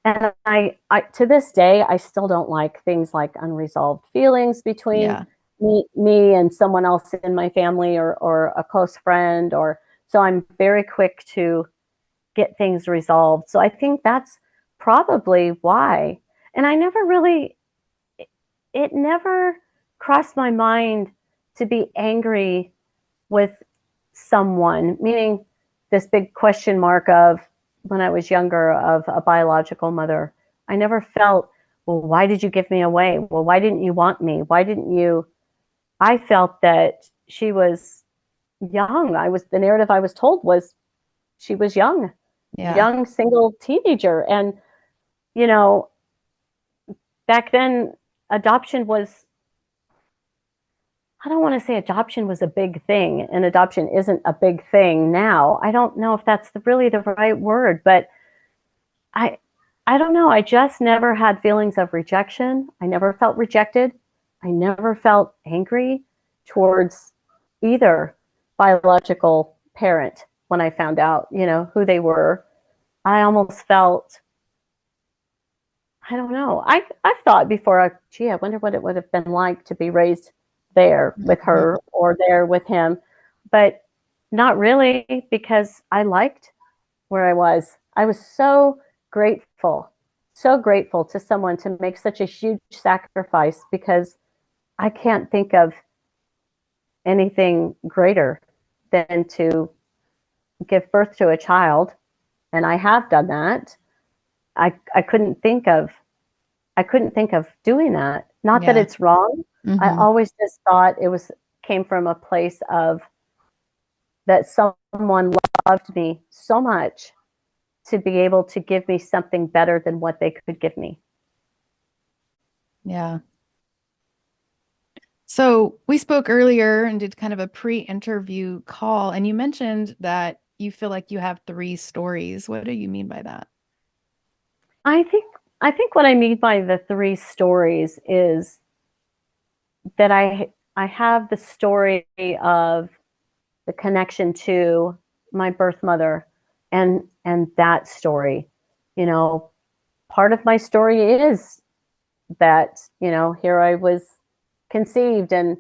And I to this day, I still don't like things like unresolved feelings between me and someone else in my family or a close friend, so I'm very quick to get things resolved. So I think that's probably why. And it never crossed my mind to be angry with someone, meaning this big question mark of, when I was younger, of a biological mother. I never felt, well, why did you give me away? Well, why didn't you want me? Why didn't you? I felt that she was young. The narrative I was told was she was young, young single teenager. And, back then adoption was, I don't want to say adoption was a big thing, and adoption isn't a big thing now. I don't know if that's really the right word, but I don't know. I just never had feelings of rejection. I never felt rejected. I never felt angry towards either biological parent when I found out, who they were. I almost felt, I don't know. I've thought before, gee, I wonder what it would have been like to be raised there with Mhm. her or there with him. But not really, because I liked where I was. I was so grateful to someone to make such a huge sacrifice, because I can't think of anything greater than to give birth to a child. And I have done that. I couldn't think of doing that. Not that Yeah. it's wrong. I Hmm. always just thought it was came from a place of that someone loved me so much to be able to give me something better than what they could give me. Yeah. So we spoke earlier and did kind of a pre-interview call, and you mentioned that you feel like you have three stories. What do you mean by that? I think I think what I mean by the three stories is that I have the story of the connection to my birth mother, and that story. You know, part of my story is that, here I was conceived and,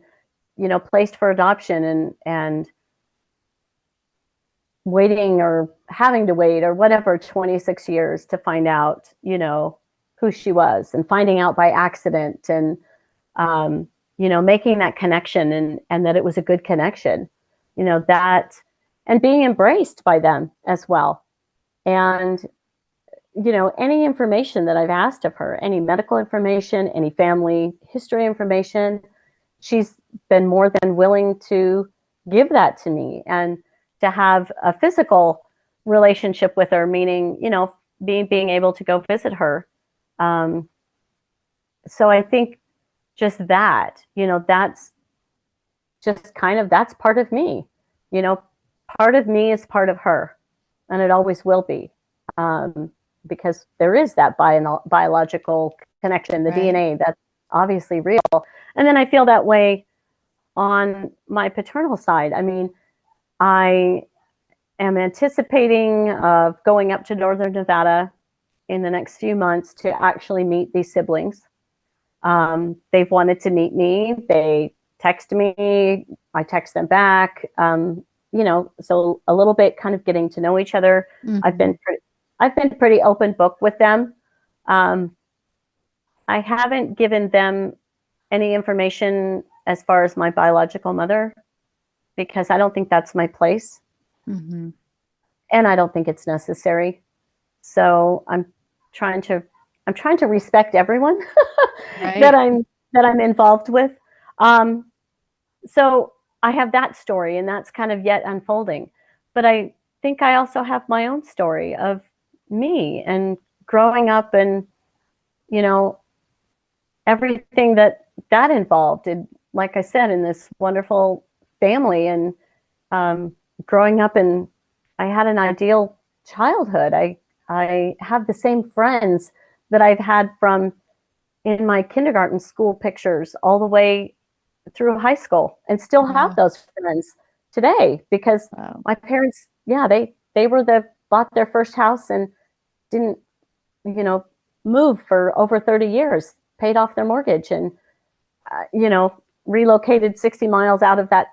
placed for adoption, and waiting or having to wait or whatever 26 years to find out, who she was, and finding out by accident, and making that connection, and that it was a good connection, that, and being embraced by them as well. And, any information that I've asked of her, any medical information, any family history information, she's been more than willing to give that to me, and to have a physical relationship with her, meaning, being able to go visit her. Um, so I think just that, that's just kind of, that's part of me, you know, part of me is part of her, and it always will be. Um, because there is that biological connection, the Right. DNA, that's obviously real. And then I feel that way on my paternal side. I mean, I am anticipating of going up to Northern Nevada in the next few months to actually meet these siblings. They've wanted to meet me. They text me. I text them back. So a little bit kind of getting to know each other. I've Hmm. been pretty, I've been pretty open book with them. Um, I haven't given them any information as far as my biological mother, because I don't think that's my place, Hmm. and I don't think it's necessary. So trying to I'm trying to respect everyone that Right. I'm involved with. Um, so I have that story, and that's kind of yet unfolding. But I think I also have my own story of me and growing up, and you know everything that involved. And like I said, in this wonderful family, and um, growing up, and I had an ideal childhood. I have the same friends that I've had from in my kindergarten school pictures all the way through high school, and still have Yeah. those friends today, because Wow. my parents, yeah, they were bought their first house and didn't, you know, move for over 30 years, paid off their mortgage, and relocated 60 miles out of that,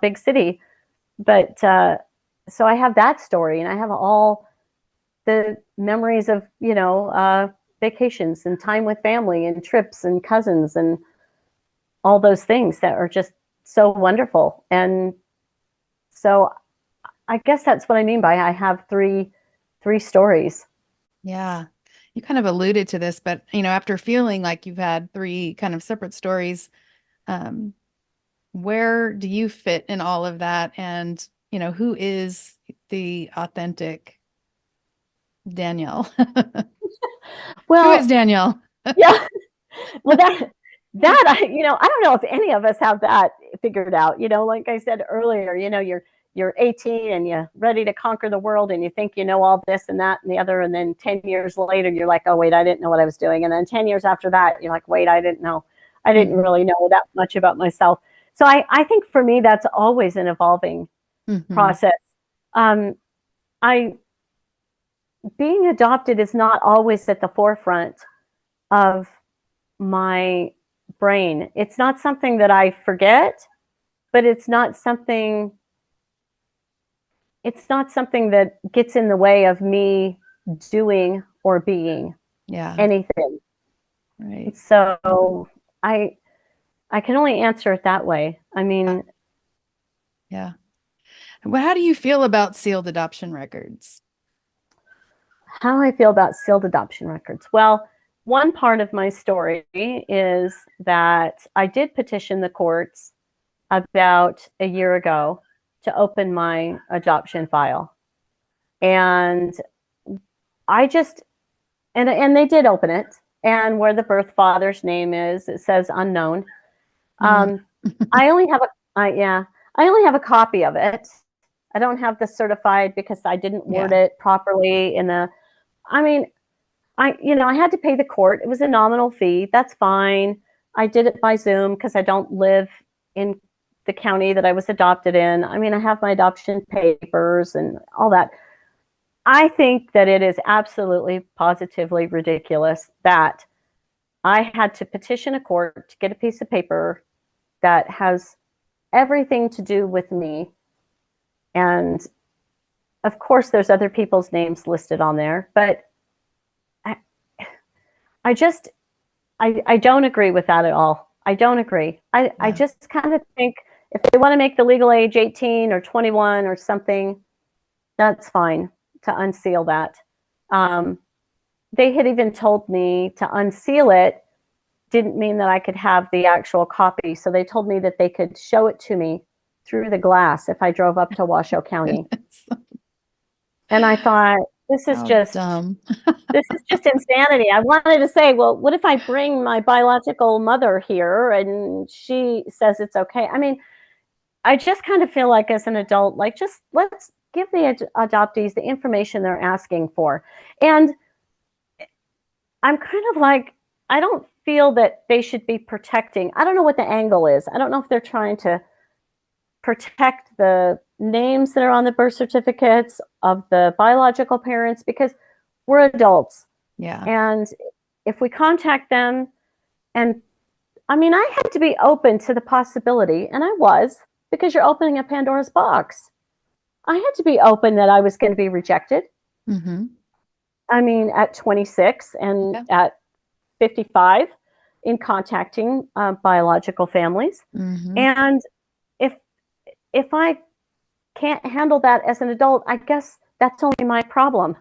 big city. But so I have that story, and I have all the memories of, vacations and time with family and trips and cousins and all those things that are just so wonderful. And so I guess that's what I mean by I have three stories. Yeah. You kind of alluded to this, but after feeling like you've had three kind of separate stories, um, where do you fit in all of that? And, who is the authentic Danielle? Who is Well, Danielle? yeah. Well, I don't know if any of us have that figured out. Like I said earlier, you're 18 and you're ready to conquer the world, and you think you know all this and that and the other, and then 10 years later you're like, oh wait, I didn't know what I was doing. And then 10 years after that you're like, wait, I didn't Hmm. really know that much about myself. So I think for me that's always an evolving Hmm. process. um, I Being adopted is not always at the forefront of my brain. It's not something that I forget, but it's not something that gets in the way of me doing or being anything. Right. So I can only answer it that way. I mean, yeah. Well, how do you feel about sealed adoption records? how I feel about sealed adoption records. Well, one part of my story is that I did petition the courts about a year ago to open my adoption file. And I just, and they did open it. And where the birth father's name is, it says unknown. I only have I only have a copy of it. I don't have the certified because I didn't word it properly in the, I mean, I had to pay the court. It was a nominal fee. That's fine. I did it by Zoom because I don't live in the county that I was adopted in. I mean, I have my adoption papers and all that. I think that it is absolutely positively ridiculous that I had to petition a court to get a piece of paper that has everything to do with me. And of course, there's other people's names listed on there, but I don't agree with that at all. I don't agree. I just kind of think if they want to make the legal age 18 or 21 or something, that's fine to unseal that. They had even told me to unseal it didn't mean that I could have the actual copy. So they told me that they could show it to me through the glass if I drove up to Washoe County. And I thought, this is just dumb. this is just insanity. I wanted to say, well, what if I bring my biological mother here and she says it's okay? I mean, I just kind of feel like as an adult, like just let's give the adoptees the information they're asking for. And I'm kind of like, I don't feel that they should be protecting. I don't know what the angle is. I don't know if they're trying to protect the names that are on the birth certificates of the biological parents because we're adults. Yeah. And if we contact them, and I mean, I had to be open to the possibility, and I was, because you're opening a Pandora's box. I had to be open that I was going to be rejected. Mm-hmm. I mean, at 26 and at 55 in contacting biological families. Mm-hmm. And if I can't handle that as an adult, I guess that's only my problem.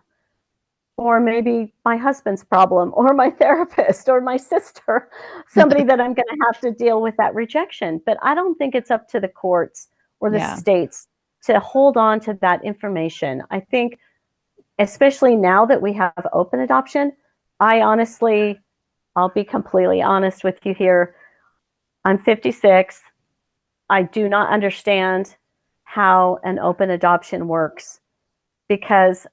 Or maybe my husband's problem, or my therapist, or my sister, somebody that I'm going to have to deal with that rejection. But I don't think it's up to the courts or the states to hold on to that information. I think, especially now that we have open adoption, I'll be completely honest with you here. I'm 56. I do not understand how an open adoption works because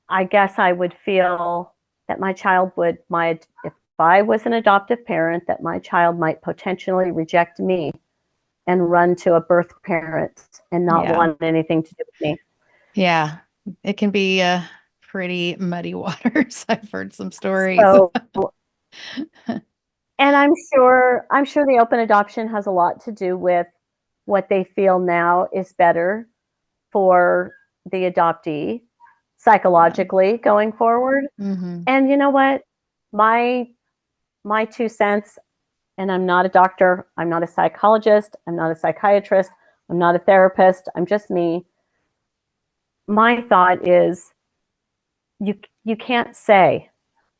I guess I would feel that my child if I was an adoptive parent, that my child might potentially reject me and run to a birth parent and not want anything to do with me. Yeah, it can be pretty muddy waters. I've heard some stories. So, and I'm sure the open adoption has a lot to do with what they feel now is better for the adoptee psychologically going forward. Mm-hmm. And you know what? My 2 cents, and I'm not a doctor, I'm not a psychologist, I'm not a psychiatrist, I'm not a therapist, I'm just me. My thought is you can't say,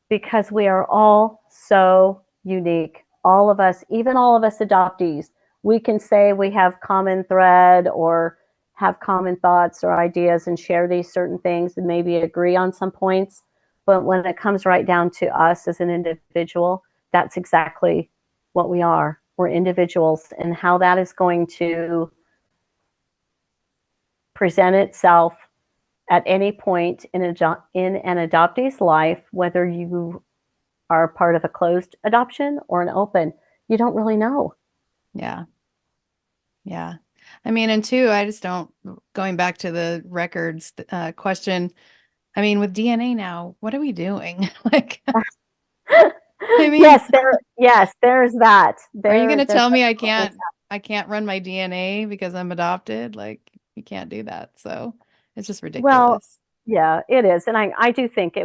because we are all so unique. All of us, even all of us adoptees, we can say we have common thread or have common thoughts or ideas and share these certain things and maybe agree on some points. But when it comes right down to us as an individual, that's exactly what we are. We're individuals, and how that is going to present itself at any point in an adoptee's life, whether you are part of a closed adoption or an open, you don't really know. Yeah. Yeah. I mean, and two, I just don't, going back to the records question, I mean, with DNA now, what are we doing? Like, I mean, There's that. are you going to There's tell me I can't run my DNA because I'm adopted? Like, you can't do that. So it's just well, ridiculous. yeah, it is. And I do think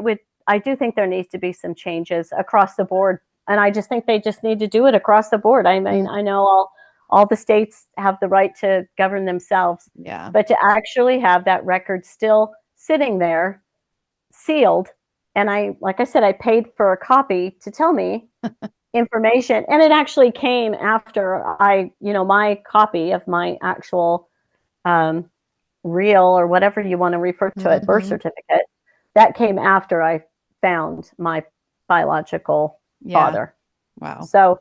I do think there needs to be some changes across the board. And I just think they just need to do it across the board. I mean, Mm, I know all the states have the right to govern themselves, yeah. but to actually have that record still sitting there sealed, and like I said, I paid for a copy to tell me information, and it actually came after my copy of my actual um, real, or whatever you want to refer to it, birth Hmm. certificate, that came after I found my biological Yeah. father. Wow. So,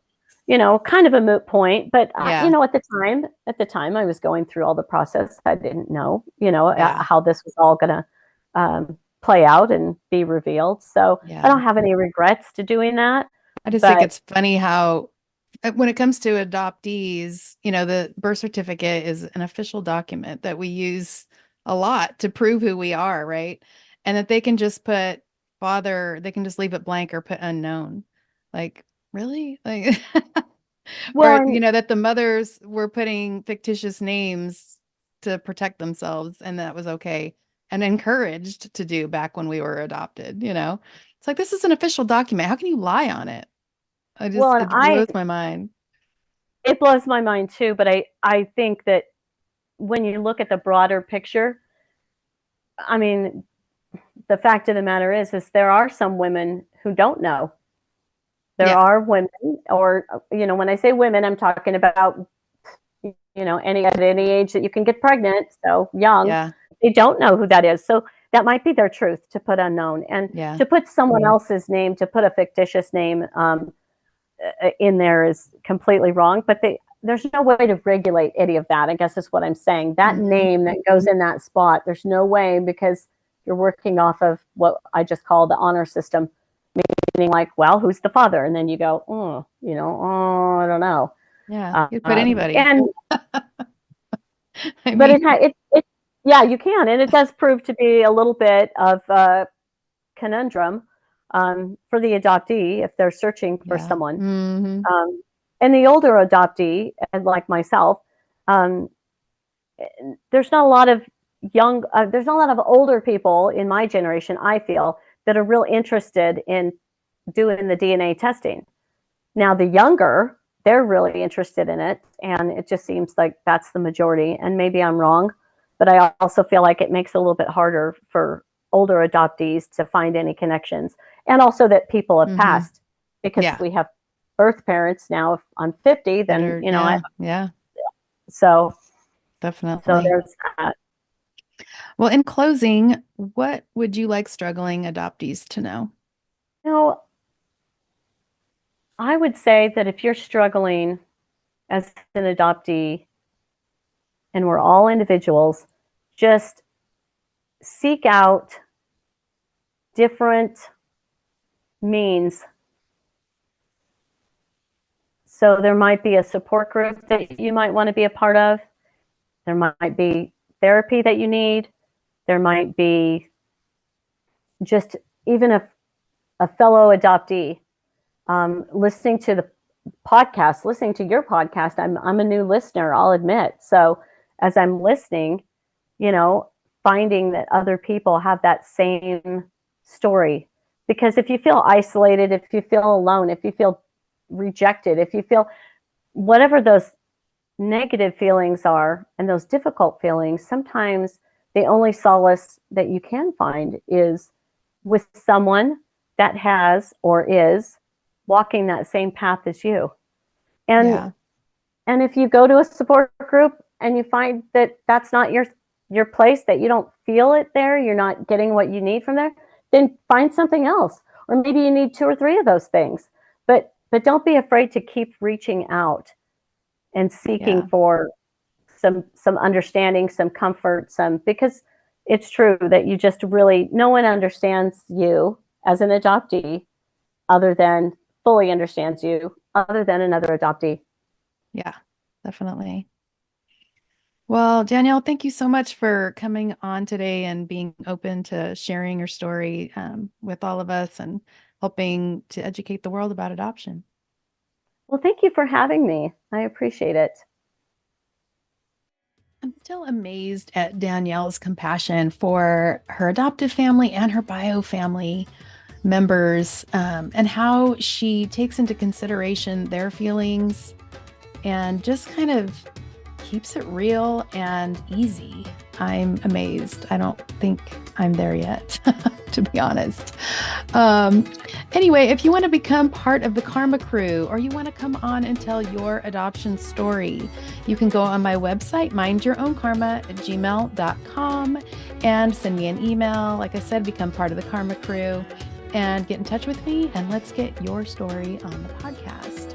kind of a moot point, but Yeah. at the time I was going through all the process. I didn't know, Yeah. how this was all going to play out and be revealed. So I Yeah. don't have any regrets to doing that. I just think But it's funny how, when it comes to adoptees, the birth certificate is an official document that we use a lot to prove who we are, right? And that they can just put they can just leave it blank or put unknown. Like, really? Like, well, or, and that the mothers were putting fictitious names to protect themselves and that was okay and encouraged to do back when we were adopted? It's like, this is an official document. How can you lie on it? well, and It blows my mind. it blows my mind too. But I think that when you look at the broader picture, I mean, the fact of the matter is there are some women who don't know. There Yeah. are women, or when I say women, I'm talking about at any age that you can get pregnant, so young. Yeah. They don't know who that is, so that might be their truth to put unknown, and Yeah. to put someone else's name, to put a fictitious name in there is completely wrong. But there's no way to regulate any of that, I guess is what I'm saying. That Mhm. name that goes in that spot, there's no way, because you're working off of what I just call the honor system, meaning like, well, who's the father? And then you go, I don't know. Yeah. You put anybody. And I but mean, yeah, you can, and it does prove to be a little bit of a conundrum for the adoptee if they're searching for yeah. someone. Hmm. Um, and the older adoptee, and like myself, um, there's not a lot of there's not a lot of older people in my generation, I feel, that are real interested in doing the DNA testing. Now, the younger, they're really interested in it, and it just seems like that's the majority. And maybe I'm wrong, but I also feel like it makes it a little bit harder for older adoptees to find any connections, and also that people have Hmm. passed, because Yeah. we have birth parents now. If I'm 50, That then are, yeah. Yeah. so Definitely. there's that. Well, in closing, what would you like struggling adoptees to know? You know, I would say that if you're struggling as an adoptee, and we're all individuals, just seek out different means. So there might be a support group that you might want to be a part of. There might be therapy that you need. There might be just even a fellow adoptee. Listening to the podcast, listening to your podcast. I'm a new listener, I'll admit. So as I'm listening, you know, finding that other people have that same story. Because if you feel isolated, if you feel alone, if you feel rejected, if you feel whatever those negative feelings are, and those difficult feelings, sometimes the only solace that you can find is with someone that has or is walking that same path as you. And Yeah. and if you go to a support group and you find that that's not your place, that you don't feel it there, you're not getting what you need from there, then find something else. Or maybe you need two or three of those things. But don't be afraid to keep reaching out and seeking Yeah. for some understanding, some comfort, because it's true that you just really, no one understands you as an adoptee other than fully understands you other than another adoptee. Yeah. Definitely. Well, Danielle, thank you so much for coming on today and being open to sharing your story with all of us. And helping to educate the world about adoption. Well, thank you for having me. I appreciate it. I'm still amazed at Danielle's compassion for her adoptive family and her bio family members, and how she takes into consideration their feelings and just kind of keeps it real and easy. I'm amazed. I don't think I'm there yet, to be honest. Anyway, if you want to become part of the Karma Crew, or you want to come on and tell your adoption story, you can go on my website, mindyourownkarma@gmail.com, and send me an email. Like I said, become part of the Karma Crew and get in touch with me, and let's get your story on the podcast.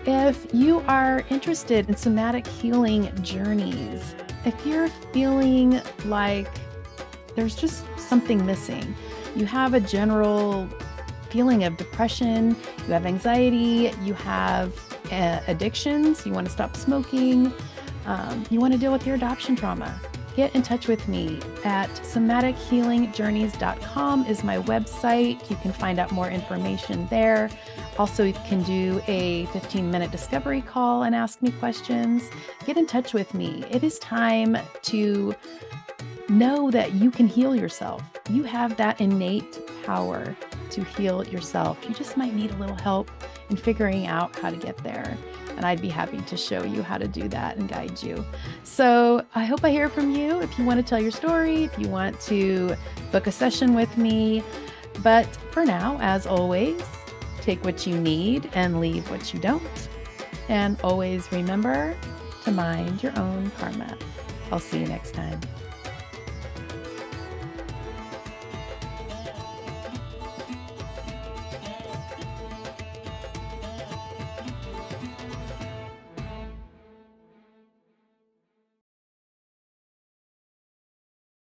If you are interested in somatic healing journeys, if you're feeling like there's just something missing, you have a general feeling of depression, you have anxiety, you have addictions, you want to stop smoking, you want to deal with your adoption trauma, get in touch with me at somatichealingjourneys.com is my website. You can find out more information there. Also, you can do a 15-minute discovery call and ask me questions. Get in touch with me. It is time to know that you can heal yourself. You have that innate power to heal yourself. You just might need a little help in figuring out how to get there. And I'd be happy to show you how to do that and guide you. So I hope I hear from you. If you want to tell your story, if you want to book a session with me. But for now, as always, take what you need and leave what you don't. And always remember to mind your own karma. I'll see you next time.